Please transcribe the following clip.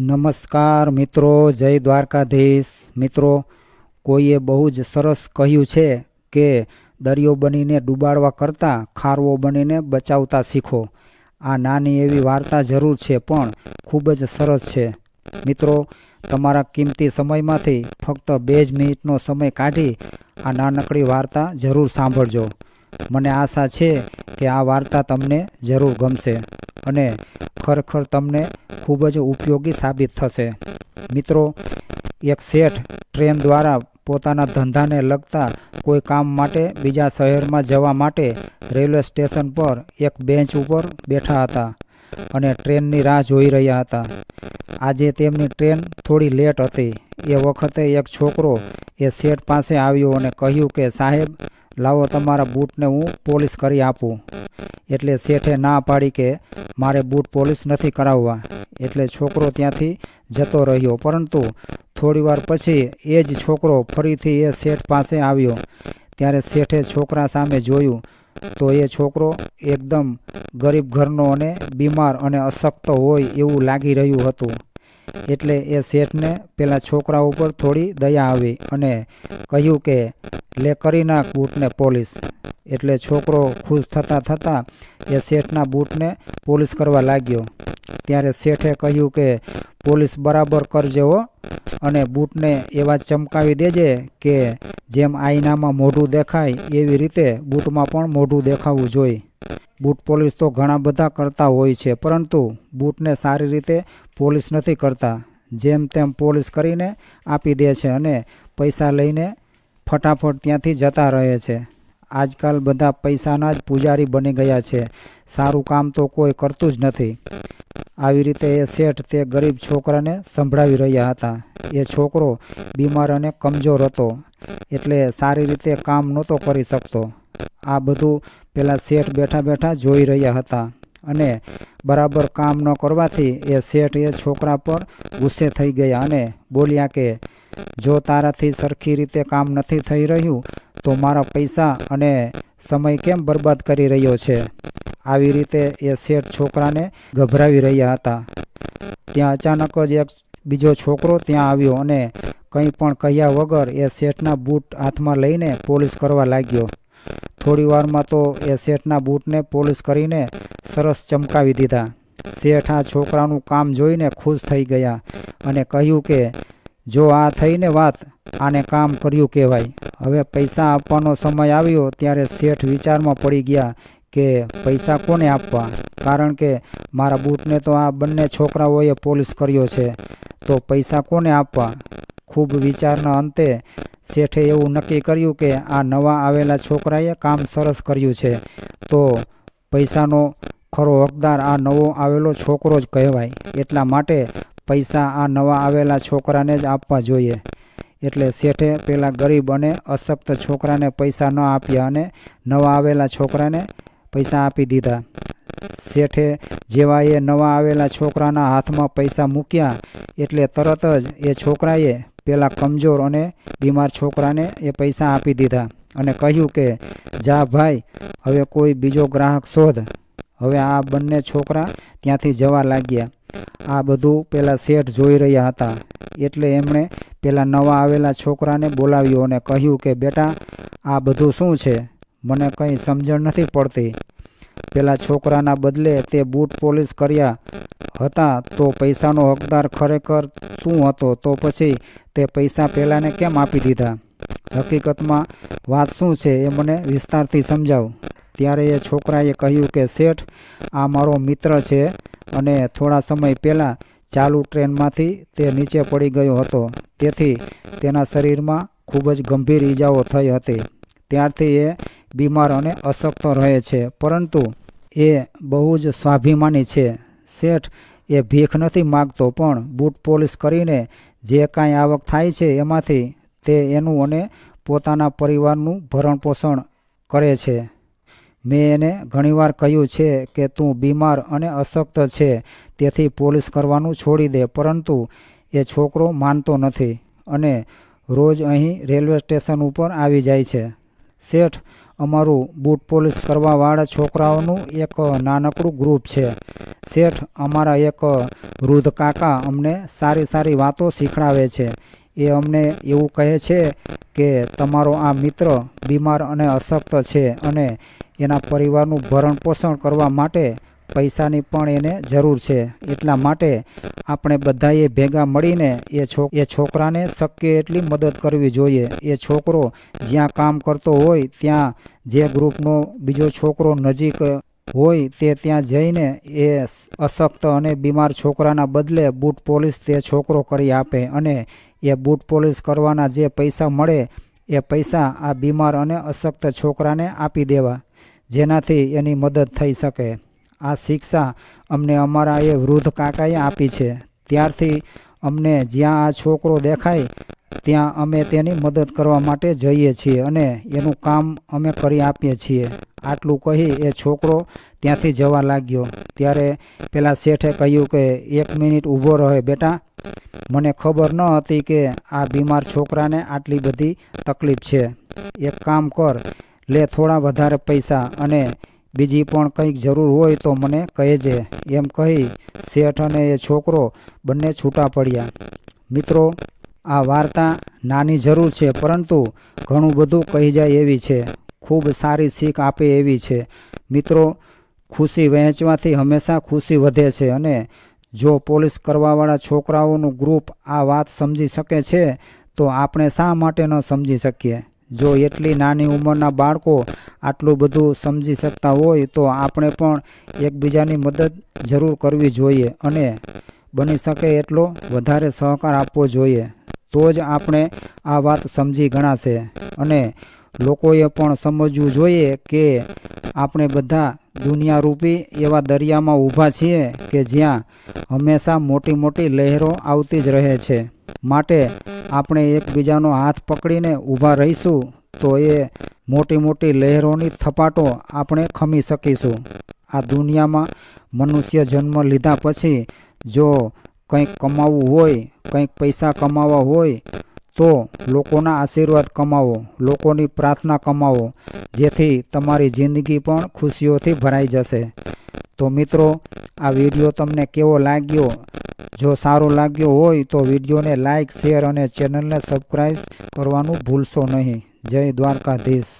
નમસ્કાર મિત્રો, જય દ્વારકાધીશ મિત્રો। કોઈએ બહુ જ સરસ કહ્યું છે કે દરિયો બનીને ડૂબાડવા કરતાં ખારવો બનીને બચાવતા શીખો। આ નાની એવી વાર્તા જરૂર છે પણ ખૂબ જ સરસ છે મિત્રો। તમારા કિંમતી સમયમાંથી ફક્ત 2 જ મિનિટનો સમય કાઢી આ નાનકડી વાર્તા જરૂર સાંભળજો। મને આશા છે કે આ વાર્તા તમને જરૂર ગમશે અને ખરેખર તમને ખૂબ જ ઉપયોગી સાબિત થશે મિત્રો। એક શેઠ ટ્રેન દ્વારા પોતાના ધંધાને લગતા કોઈ કામ માટે બીજા શહેરમાં જવા માટે રેલવે સ્ટેશન પર એક બેન્ચ ઉપર બેઠા હતા અને ટ્રેનની રાહ જોઈ રહ્યા હતા। આજે તેમની ટ્રેન થોડી લેટ હતી। એ વખતે એક છોકરો એ શેઠ પાસે આવ્યો અને કહ્યું કે સાહેબ, લાવો તમારા બૂટને હું પોલિશ કરી આપું। એટલે શેઠે ના પાડી કે મારે બૂટ પોલિશ નથી કરાવવા। એટલે છોકરો ત્યાંથી જતો રહ્યો, પરંતુ થોડીવાર પછી એ જ છોકરો ફરીથી એ શેઠ પાસે આવ્યો। ત્યારે શેઠે છોકરા સામે જોયું તો એ છોકરો એકદમ ગરીબ ઘરનો અને બીમાર અને અશક્ત હોય એવું લાગી રહ્યું હતું। એટલે એ શેઠને પેલા છોકરા ઉપર થોડી દયા આવી અને કહ્યું કે લે કરી નાખ બૂટને પોલિશ। એટલે છોકરો ખુશ થતાં એ શેઠના બૂટને પોલિશ કરવા લાગ્યો। ત્યારે શેઠે કહ્યું કે પોલિશ બરાબર કરજે હો, અને બૂટને એવા ચમકાવી દેજે કે જેમ આઈનામાં મોઢું દેખાય એવી રીતે બૂટમાં પણ મોઢું દેખાવું જોઈએ। બૂટ પોલિશ તો ઘણા બધા કરતા હોય છે, પરંતુ બૂટને સારી રીતે પોલિશ નથી કરતા। જેમ તેમ પોલિશ કરીને આપી દે છે અને પૈસા લઈને ફટાફટ ત્યાંથી જતા રહે છે। આજકાલ બધા પૈસાના જ પૂજારી બની ગયા છે, સારું કામ તો કોઈ કરતું જ નથી। આવી રીતે એ શેઠ તે ગરીબ છોકરાને સંભળાવી રહ્યા હતા। એ છોકરો બીમાર અને કમજોર હતો, એટલે સારી રીતે કામ નહોતો કરી શકતો। આ બધું પેલા શેઠ બેઠા બેઠા જોઈ રહ્યા હતા અને બરાબર કામ ન કરવાથી એ શેઠ એ છોકરા પર ગુસ્સે થઈ ગયા અને બોલ્યા કે જો તારાથી સરખી રીતે કામ નથી થઈ રહ્યું તો મારા પૈસા અને સમય કેમ બરબાદ કરી રહ્યો છે। આવી રીતે એ શેઠ છોકરાને ગભરાવી રહ્યા હતા। ત્યાં અચાનક જ એક બીજો છોકરો ત્યાં આવ્યો અને કંઈ પણ કહ્યા વગર એ શેઠના બૂટ હાથમાં લઈને પોલિશ કરવા લાગ્યો। થોડી વારમાં તો એ શેઠના બૂટને પોલિશ કરીને સરસ ચમકાવી દીધા। શેઠ આ છોકરાનું કામ જોઈને ખુશ થઈ ગયા અને કહ્યું કે જો આ થઈને વાત, આને કામ કર્યું કહેવાય। હવે પૈસા આપવાનો સમય આવ્યો ત્યારે શેઠ વિચારમાં પડી ગયા કે પૈસા કોને આપવા, કારણ કે મારા બૂટને તો આ બંને છોકરાઓએ પોલિશ કર્યો છે, તો પૈસા કોને આપવા। ખૂબ વિચારના અંતે શેઠે એવું નક્કી કર્યું કે આ નવા આવેલા છોકરાએ કામ સરસ કર્યું છે, તો પૈસાનો ખરો હકદાર આ નવો આવેલો છોકરો જ કહેવાય। એટલા માટે પૈસા આ નવા આવેલા છોકરાને જ આપવા જોઈએ। એટલે શેઠે પેલા ગરીબ અને અશક્ત છોકરાને પૈસા ન આપ્યા અને નવા આવેલા છોકરાને પૈસા આપી દીધા। શેઠે જેવા એ નવા આવેલા છોકરાના હાથમાં પૈસા મૂક્યા એટલે તરત જ એ છોકરાએ પેલા કમજોર અને બીમાર છોકરાને એ પૈસા આપી દીધા અને કહ્યું કે જા ભાઈ, હવે કોઈ બીજો ગ્રાહક શોધ। હવે આ બંને છોકરા ત્યાંથી જવા લાગ્યા। આ બધું પેલા શેઠ જોઈ રહ્યા હતા, એટલે એમણે પેલા નવા આવેલા છોકરાને બોલાવ્યો અને કહ્યું કે બેટા, આ બધું શું છે, મને કંઈ સમજણ નથી પડતી। પેલા છોકરાના બદલે તે બૂટ પોલિશ કર્યા હતા તો પૈસાનો હકદાર ખરેખર તું હતો, તો પછી તે પૈસા પેલાને કેમ આપી દીધા? હકીકતમાં વાત શું છે એ મને વિસ્તારથી સમજાવ। ત્યારે એ છોકરાએ કહ્યું કે શેઠ, આ મારો મિત્ર છે અને થોડા સમય પહેલાં ચાલુ ટ્રેનમાંથી તે નીચે પડી ગયો હતો, તેથી તેના શરીરમાં ખૂબ જ ગંભીર ઈજાઓ થઈ હતી। ત્યારથી એ બીમાર અને અશક્ત રહે છે, પરંતુ એ બહુ જ સ્વાભિમાની છે। શેઠ એ ભીખ નથી માગતો, પણ બૂટ પોલિશ કરીને જે કાંઈ આવક થાય છે એમાંથી તે એનું અને પોતાના પરિવારનું ભરણપોષણ કરે છે। મેં એને ઘણીવાર કહ્યું છે કે તું બીમાર અને અશક્ત છે, તેથી પોલિશ કરવાનું છોડી દે, પરંતુ એ છોકરો માનતો નથી અને રોજ અહીં રેલવે સ્ટેશન ઉપર આવી જાય છે। શેઠ, અમારું બૂટ પોલિશ કરવાવાળા છોકરાઓનું એક નાનકડું ગ્રુપ છે. શેઠ, અમારા એક વૃદ્ધ કાકા અમને સારી સારી વાતો શીખડાવે છે. એ અમને એવું કહે છે કે તમારો આ મિત્ર બીમાર અને અશક્ત છે અને એના પરિવારનું ભરણ પોષણ કરવા માટે પૈસાની પણ એને જરૂર છે. એટલા માટે આપણે બધાએ ભેગા મળીને એ છોકરાને શક્ય એટલી મદદ કરવી જોઈએ. એ છોકરો જ્યાં કામ કરતો હોય ત્યાં જે ગ્રુપનો બીજો છોકરો નજીક હોય તે ત્યાં જઈને એ અશક્ત અને બીમાર છોકરાના બદલે બૂટ પોલિશ તે છોકરો કરી આપે અને એ બૂટ પોલિશ કરવાના જે પૈસા મળે એ પૈસા આ બીમાર અને અશક્ત છોકરાને આપી દેવા, જેનાથી એની મદદ થઈ શકે. આ શિક્ષા અમને અમારા એ વૃદ્ધ કાકાએ આપી છે. ત્યારથી અમને જ્યાં આ છોકરો દેખાય ત્યાં અમે તેની મદદ કરવા માટે જઈએ છીએ અને એનું કામ અમે કરી આપીએ છીએ. આટલું કહી એ છોકરો ત્યાંથી જવા લાગ્યો. ત્યારે પેલા શેઠે કહ્યું કે 1 મિનિટ ઊભો રહે બેટા, મને ખબર ન હતી કે આ બીમાર છોકરાને આટલી બધી તકલીફ છે. એક કામ કર, લે થોડા વધારે પૈસા અને બીજી પણ કંઈક જરૂર હોય તો મને કહેજે. એમ કહી શેઠ અને એ છોકરો બંને છૂટા પડ્યા. મિત્રો, આ વાર્તા નાની જરૂર છે પરંતુ ઘણું બધું કહી જાય એવી છે. ખૂબ સારી શીખ આપે એવી છે. મિત્રો, ખુશી વહેંચવાથી હંમેશા ખુશી વધે છે અને જો પોલિશ કરવાવાળા છોકરાઓનું ગ્રુપ આ વાત સમજી શકે છે તો આપણે શા માટે ન સમજી શકીએ? જો એટલી નાની ઉંમરના બાળકો આટલું બધું સમજી શકતા હોય તો આપણે પણ એકબીજાની મદદ જરૂર કરવી જોઈએ અને બની શકે એટલો વધારે સહકાર આપવો જોઈએ. તો જ આપણે આ વાત સમજી ગણાશે અને લોકોએ પણ સમજવું જોઈએ કે આપણે બધા દુનિયારૂપી એવા દરિયામાં ઊભા છીએ કે જ્યાં હંમેશા મોટી મોટી લહેરો આવતી જ રહે છે. માટે આપણે એકબીજાનો હાથ પકડીને ઊભા રહીશું તો એ મોટી મોટી લહેરોની થપાટો આપણે ખમી શકીશું. આ દુનિયામાં મનુષ્ય જન્મ લીધા પછી જો કંઈક કમાવવું હોય, કંઈક પૈસા કમાવવા હોય તો લોકોના આશીર્વાદ કમાવો, લોકોની પ્રાર્થના કમાવો, જેથી તમારી જિંદગી પણ ખુશીઓથી ભરાઈ જશે. તો મિત્રો, આ વિડીયો તમને કેવો લાગ્યો? જો સારો લાગ્યો હોય તો વિડીયોને લાઇક, શેર અને ચેનલને સબસ્ક્રાઈબ કરવાનું ભૂલશો નહીં. જય દ્વારકાધીશ.